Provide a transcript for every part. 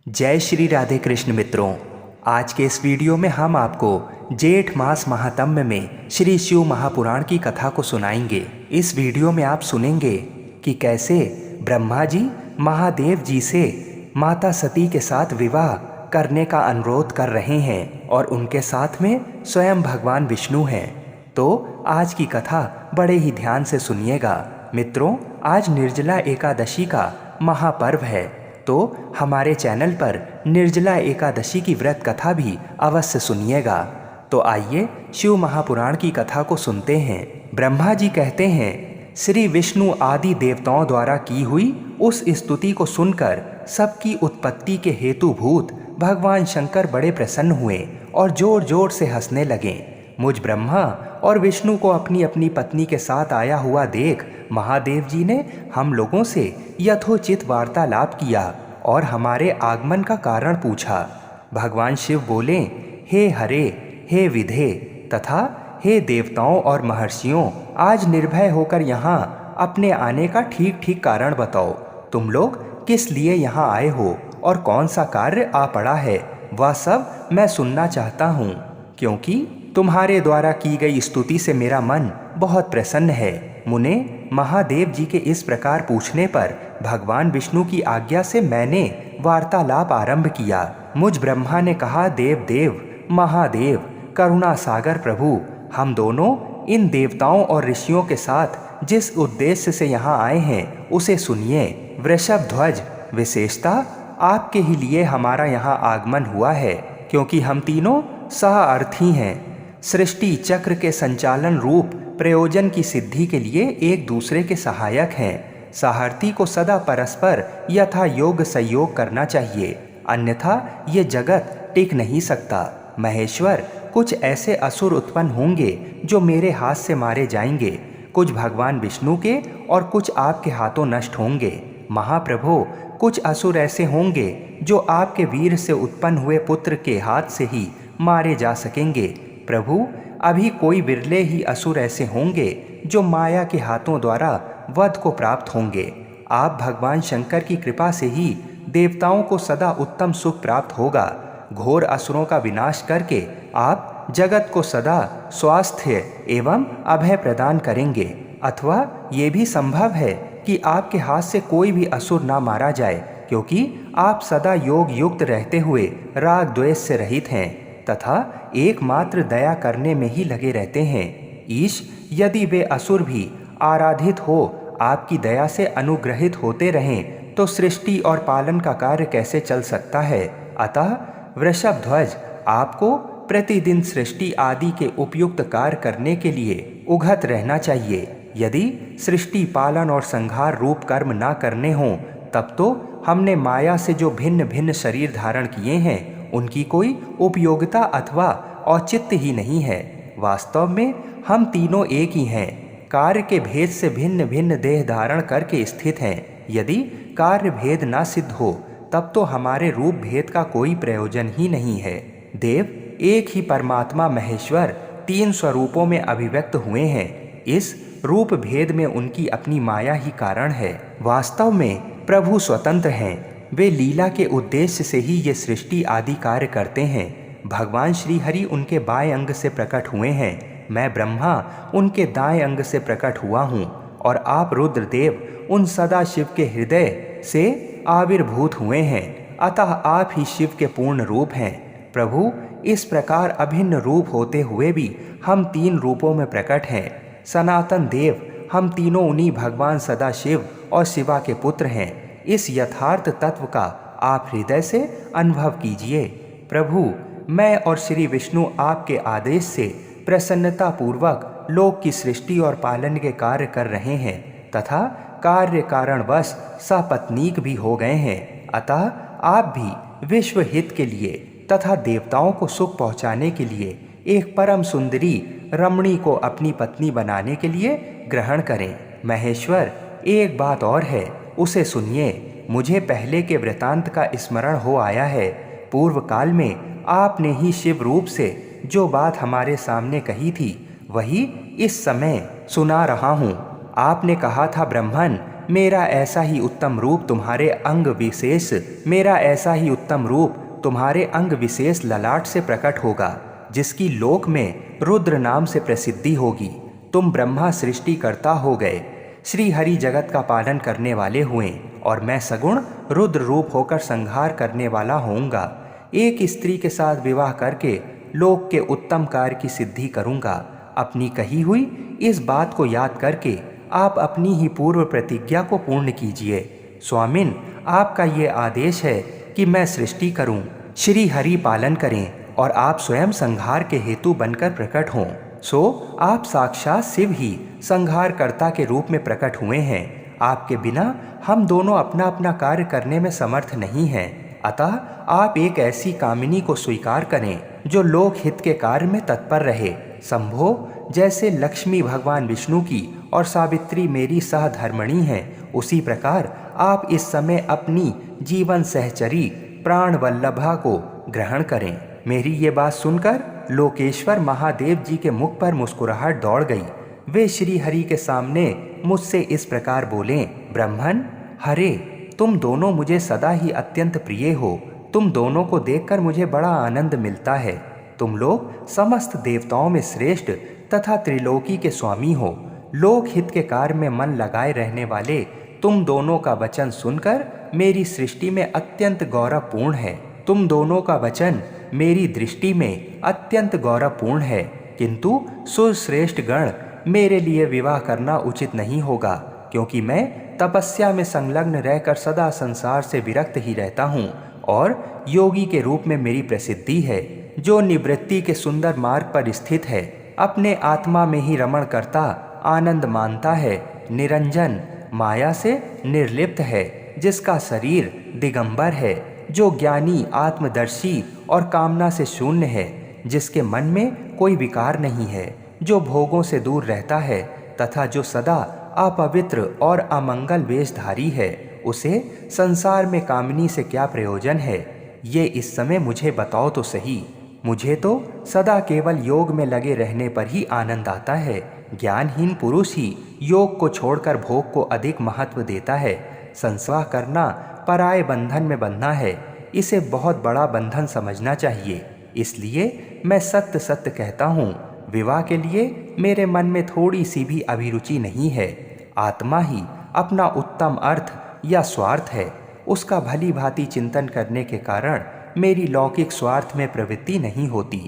जय श्री राधे कृष्ण मित्रों। आज के इस वीडियो में हम आपको जेठ मास महात्म्य में श्री शिव महापुराण की कथा को सुनाएंगे। इस वीडियो में आप सुनेंगे कि कैसे ब्रह्मा जी महादेव जी से माता सती के साथ विवाह करने का अनुरोध कर रहे हैं और उनके साथ में स्वयं भगवान विष्णु हैं। तो आज की कथा बड़े ही ध्यान से सुनिएगा। मित्रों, आज निर्जला एकादशी का महापर्व है, तो हमारे चैनल पर निर्जला एकादशी की व्रत कथा भी अवश्य सुनिएगा। तो आइए शिव महापुराण की कथा को सुनते हैं। ब्रह्मा जी कहते हैं, श्री विष्णु आदि देवताओं द्वारा की हुई उस स्तुति को सुनकर सबकी उत्पत्ति के हेतुभूत भगवान शंकर बड़े प्रसन्न हुए और जोर जोर से हंसने लगे। मुझ ब्रह्मा और विष्णु को अपनी अपनी पत्नी के साथ आया हुआ देख महादेव जी ने हम लोगों से यथोचित वार्तालाप किया और हमारे आगमन का कारण पूछा। भगवान शिव बोले, हे हरे, हे विधे तथा हे देवताओं और महर्षियों, आज निर्भय होकर यहाँ अपने आने का ठीक ठीक कारण बताओ। तुम लोग किस लिए यहाँ आए हो और कौन सा कार्य आ पड़ा है, वह सब मैं सुनना चाहता हूँ, क्योंकि तुम्हारे द्वारा की गई स्तुति से मेरा मन बहुत प्रसन्न है। मुने महादेव जी के इस प्रकार पूछने पर भगवान विष्णु की आज्ञा से मैंने वार्तालाप आरंभ किया। मुझ ब्रह्मा ने कहा, देव देव महादेव करुणा सागर प्रभु, हम दोनों इन देवताओं और ऋषियों के साथ जिस उद्देश्य से यहाँ आए हैं उसे सुनिए। वृषभ ध्वज, विशेषता आपके ही लिए हमारा यहाँ आगमन हुआ है, क्योंकि हम तीनों सह अर्थी हैं। सृष्टि चक्र के संचालन रूप प्रयोजन की सिद्धि के लिए एक दूसरे के सहायक हैं। साहर्थी को सदा परस्पर यथा योग संयोग करना चाहिए, अन्यथा ये जगत टिक नहीं सकता। महेश्वर, कुछ ऐसे असुर उत्पन्न होंगे जो मेरे हाथ से मारे जाएंगे, कुछ भगवान विष्णु के और कुछ आपके हाथों नष्ट होंगे। महाप्रभु, कुछ असुर ऐसे होंगे जो आपके वीर से उत्पन्न हुए पुत्र के हाथ से ही मारे जा सकेंगे। प्रभु, अभी कोई विरले ही असुर ऐसे होंगे जो माया के हाथों द्वारा वध को प्राप्त होंगे। आप भगवान शंकर की कृपा से ही देवताओं को सदा उत्तम सुख प्राप्त होगा। घोर असुरों का विनाश करके आप जगत को सदा स्वास्थ्य एवं अभय प्रदान करेंगे। अथवा ये भी संभव है कि आपके हाथ से कोई भी असुर ना मारा जाए, क्योंकि आप सदा योग युक्त रहते हुए राग द्वेष से रहित हैं तथा एकमात्र दया करने में ही लगे रहते हैं। ईश, यदि वे असुर भी आराधित हो आपकी दया से अनुग्रहित होते रहें तो सृष्टि और पालन का कार्य कैसे चल सकता है। अतः वृषभ ध्वज, आपको प्रतिदिन सृष्टि आदि के उपयुक्त कार्य करने के लिए उघत रहना चाहिए। यदि सृष्टि पालन और संहार रूप कर्म ना करने हों, तब तो हमने माया से जो भिन्न भिन्न शरीर धारण किए हैं उनकी कोई उपयोगिता अथवा औचित्य ही नहीं है। वास्तव में हम तीनों एक ही हैं, कार्य के भेद से भिन्न भिन्न देह धारण करके स्थित हैं। यदि कार्य भेद ना सिद्ध हो तब तो हमारे रूप भेद का कोई प्रयोजन ही नहीं है। देव, एक ही परमात्मा महेश्वर तीन स्वरूपों में अभिव्यक्त हुए हैं। इस रूप भेद में उनकी अपनी माया ही कारण है। वास्तव में प्रभु स्वतंत्र हैं, वे लीला के उद्देश्य से ही ये सृष्टि आदि कार्य करते हैं। भगवान श्री हरि उनके बाएं अंग से प्रकट हुए हैं, मैं ब्रह्मा उनके दाएं अंग से प्रकट हुआ हूँ और आप रुद्रदेव उन सदा शिव के हृदय से आविर्भूत हुए हैं। अतः आप ही शिव के पूर्ण रूप हैं। प्रभु, इस प्रकार अभिन्न रूप होते हुए भी हम तीन रूपों में प्रकट हैं। सनातन देव, हम तीनों उन्हीं भगवान सदाशिव और शिवा के पुत्र हैं। इस यथार्थ तत्व का आप हृदय से अनुभव कीजिए। प्रभु, मैं और श्री विष्णु आपके आदेश से प्रसन्नता पूर्वक लोक की सृष्टि और पालन के कार्य कर रहे हैं तथा कार्य कारणवश सपत्नीक भी हो गए हैं। अतः आप भी विश्व हित के लिए तथा देवताओं को सुख पहुँचाने के लिए एक परम सुंदरी रमणी को अपनी पत्नी बनाने के लिए ग्रहण करें। महेश्वर, एक बात और है, उसे सुनिए। मुझे पहले के वृतांत का स्मरण हो आया है। पूर्व काल में आपने ही शिव रूप से जो बात हमारे सामने कही थी वही इस समय सुना रहा हूँ। आपने कहा था, ब्रह्मन, मेरा ऐसा ही उत्तम रूप तुम्हारे अंग विशेष ललाट से प्रकट होगा, जिसकी लोक में रुद्र नाम से प्रसिद्धि होगी। तुम ब्रह्मा सृष्टिकर्ता हो गए, श्री हरि जगत का पालन करने वाले हुए, और मैं सगुण रुद्र रूप होकर संहार करने वाला होऊंगा। एक स्त्री के साथ विवाह करके लोक के उत्तम कार्य की सिद्धि करूंगा। अपनी कही हुई इस बात को याद करके आप अपनी ही पूर्व प्रतिज्ञा को पूर्ण कीजिए। स्वामिन, आपका ये आदेश है कि मैं सृष्टि करूं, श्री हरि पालन करें और आप स्वयं संहार के हेतु बनकर प्रकट हों। सो आप साक्षात शिव ही संहारकर्ता के रूप में प्रकट हुए हैं। आपके बिना हम दोनों अपना अपना कार्य करने में समर्थ नहीं हैं। अतः आप एक ऐसी कामिनी को स्वीकार करें जो लोक हित के कार्य में तत्पर रहे। संभो, जैसे लक्ष्मी भगवान विष्णु की और सावित्री मेरी सहधर्मणी हैं, उसी प्रकार आप इस समय अपनी जीवन सहचरी प्राण वल्लभा को ग्रहण करें। मेरी ये बात सुनकर लोकेश्वर महादेव जी के मुख पर मुस्कुराहट दौड़ गई। वे श्री हरि के सामने मुझसे इस प्रकार बोले, ब्रह्मन, हरे, तुम दोनों मुझे सदा ही अत्यंत प्रिय हो। तुम दोनों को देखकर मुझे बड़ा आनंद मिलता है। तुम लोग समस्त देवताओं में श्रेष्ठ तथा त्रिलोकी के स्वामी हो। लोक हित के कार्य में मन लगाए रहने वाले तुम दोनों का वचन सुनकर मेरी सृष्टि में अत्यंत गौरवपूर्ण है। तुम दोनों का वचन मेरी दृष्टि में अत्यंत गौरवपूर्ण है, किंतु सुश्रेष्ठ गण, मेरे लिए विवाह करना उचित नहीं होगा, क्योंकि मैं तपस्या में संलग्न रहकर सदा संसार से विरक्त ही रहता हूँ और योगी के रूप में मेरी प्रसिद्धि है। जो निवृत्ति के सुंदर मार्ग पर स्थित है, अपने आत्मा में ही रमण करता आनंद मानता है, निरंजन, माया से निर्लिप्त है, जिसका शरीर दिगंबर है, जो ज्ञानी, आत्मदर्शी और कामना से शून्य है, जिसके मन में कोई विकार नहीं है, जो भोगों से दूर रहता है तथा जो सदा अपवित्र और अमंगल वेशधारी है, उसे संसार में कामनी से क्या प्रयोजन है, ये इस समय मुझे बताओ तो सही। मुझे तो सदा केवल योग में लगे रहने पर ही आनंद आता है। ज्ञानहीन पुरुष ही योग को छोड़कर भोग को अधिक महत्व देता है। संस्वाह करना पराये बंधन में बंधना है, इसे बहुत बड़ा बंधन समझना चाहिए। इसलिए मैं सत्य सत्य कहता हूँ, विवाह के लिए मेरे मन में थोड़ी सी भी अभिरुचि नहीं है। आत्मा ही अपना उत्तम अर्थ या स्वार्थ है। उसका भली भांति चिंतन करने के कारण मेरी लौकिक स्वार्थ में प्रवृत्ति नहीं होती।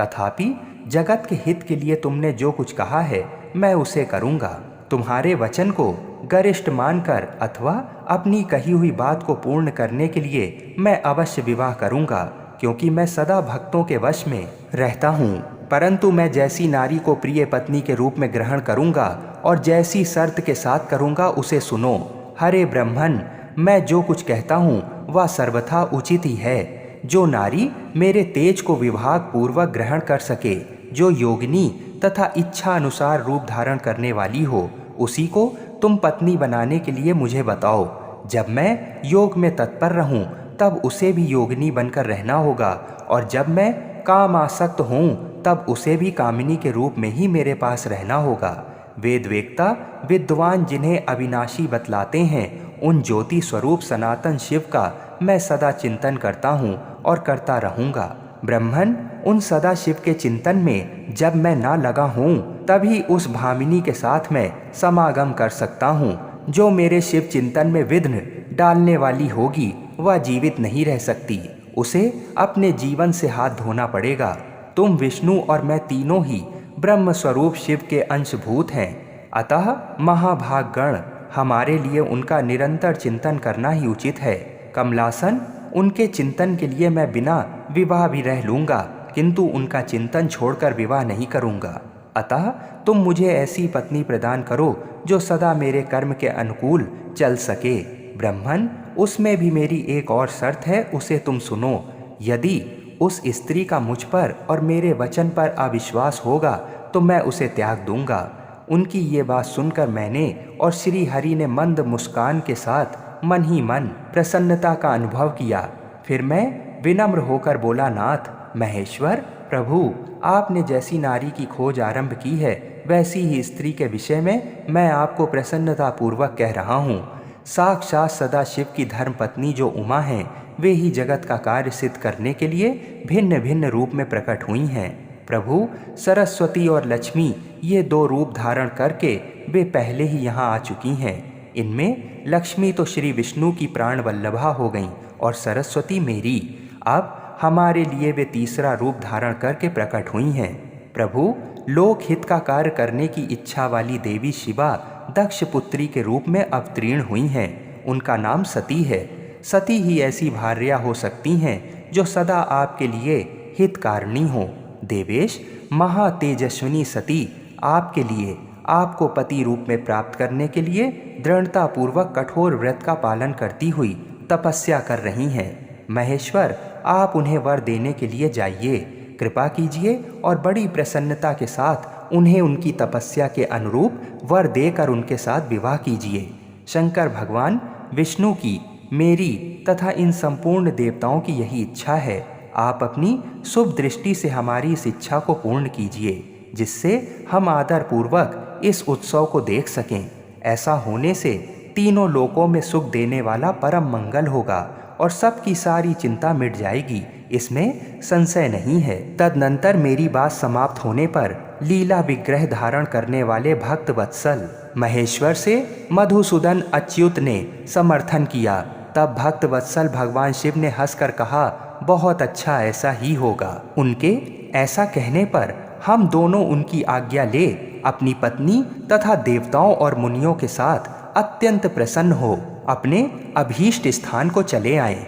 तथापि जगत के हित के लिए तुमने जो कुछ कहा है, मैं उसे करूँगा। तुम्हारे वचन को गरिष्ठ मानकर अथवा अपनी कही हुई बात को पूर्ण करने के लिए मैं अवश्य विवाह करूँगा, क्योंकि मैं सदा भक्तों के वश में रहता हूँ। परंतु मैं जैसी नारी को प्रिय पत्नी के रूप में ग्रहण करूँगा और जैसी शर्त के साथ करूँगा, उसे सुनो। हरे ब्रह्मन, मैं जो कुछ कहता हूँ वह सर्वथा उचित ही है। जो नारी मेरे तेज को विभाग पूर्वक ग्रहण कर सके, जो योगिनी तथा इच्छा अनुसार रूप धारण करने वाली हो, उसी को तुम पत्नी बनाने के लिए मुझे बताओ। जब मैं योग में तत्पर रहूं, तब उसे भी योगिनी बनकर रहना होगा, और जब मैं काम आसक्त हूँ, तब उसे भी कामिनी के रूप में ही मेरे पास रहना होगा। वेद वेत्ता विद्वान जिन्हें अविनाशी बतलाते हैं, उन ज्योति स्वरूप सनातन शिव का मैं सदा चिंतन करता हूँ और करता रहूँगा। ब्रह्मन, उन सदा शिव के चिंतन में जब मैं ना लगा हूँ, तभी उस भामिनी के साथ मैं समागम कर सकता हूँ। जो मेरे शिव चिंतन में विघ्न डालने वाली होगी, वह जीवित नहीं रह सकती। उसे अपने जीवन से हाथ धोना पड़ेगा। तुम विष्णु और मैं तीनों ही ब्रह्म स्वरूप शिव के अंशभूत हैं। अतः महाभाग गण, हमारे लिए उनका निरंतर चिंतन करना ही उचित है। कमलासन, उनके चिंतन के लिए मैं बिना विवाह भी रह लूँगा, किंतु उनका चिंतन छोड़कर विवाह नहीं करूँगा। अतः तुम मुझे ऐसी पत्नी प्रदान करो जो सदा मेरे कर्म के अनुकूल चल सके। ब्रह्मन, उसमें भी मेरी एक और शर्त है, उसे तुम सुनो। यदि उस स्त्री का मुझ पर और मेरे वचन पर अविश्वास होगा, तो मैं उसे त्याग दूंगा। उनकी ये बात सुनकर मैंने और श्री हरि ने मंद मुस्कान के साथ मन ही मन प्रसन्नता का अनुभव किया। फिर मैं विनम्र होकर बोला, नाथ, महेश्वर, प्रभु, आपने जैसी नारी की खोज आरंभ की है, वैसी ही स्त्री के विषय में मैं आपको प्रसन्नतापूर्वक कह रहा हूँ। साक्षात सदाशिव की धर्मपत्नी जो उमा हैं, वे ही जगत का कार्य सिद्ध करने के लिए भिन्न भिन्न रूप में प्रकट हुई हैं। प्रभु सरस्वती और लक्ष्मी, ये दो रूप धारण करके वे पहले ही यहाँ आ चुकी हैं। इनमें लक्ष्मी तो श्री विष्णु की प्राण वल्लभा हो गईं और सरस्वती मेरी। अब हमारे लिए वे तीसरा रूप धारण करके प्रकट हुई हैं। प्रभु लोक हित का कार्य करने की इच्छा वाली देवी शिवा दक्ष पुत्री के रूप में अवतीर्ण हुई हैं। उनका नाम सती है। सती ही ऐसी भार्या हो सकती हैं जो सदा आपके लिए हितकारिणी हो। देवेश, महातेजस्विनी सती आपके लिए, आपको पति रूप में प्राप्त करने के लिए दृढ़तापूर्वक कठोर व्रत का पालन करती हुई तपस्या कर रही हैं। महेश्वर, आप उन्हें वर देने के लिए जाइए, कृपा कीजिए और बड़ी प्रसन्नता के साथ उन्हें उनकी तपस्या के अनुरूप वर देकर उनके साथ विवाह कीजिए। शंकर भगवान विष्णु की, मेरी तथा इन संपूर्ण देवताओं की यही इच्छा है। आप अपनी शुभ दृष्टि से हमारी इस इच्छा को पूर्ण कीजिए, जिससे हम आदर पूर्वक इस उत्सव को देख सकें। ऐसा होने से तीनों लोकों में सुख देने वाला परम मंगल होगा और सबकी सारी चिंता मिट जाएगी, इसमें संशय नहीं है। तदनंतर मेरी बात समाप्त होने पर लीला विग्रह धारण करने वाले भक्त वत्सल महेश्वर से मधुसूदन अच्युत ने समर्थन किया। तब भक्त वत्सल भगवान शिव ने हंसकर कहा, बहुत अच्छा, ऐसा ही होगा। उनके ऐसा कहने पर हम दोनों उनकी आज्ञा ले अपनी पत्नी तथा देवताओं और मुनियों के साथ अत्यंत प्रसन्न हो अपने अभीष्ट स्थान को चले आए।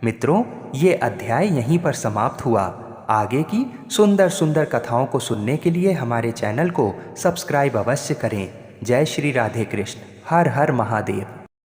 मित्रों, ये अध्याय यहीं पर समाप्त हुआ। आगे की सुंदर सुंदर कथाओं को सुनने के लिए हमारे चैनल को सब्सक्राइब अवश्य करें। जय श्री राधे कृष्ण। हर हर महादेव।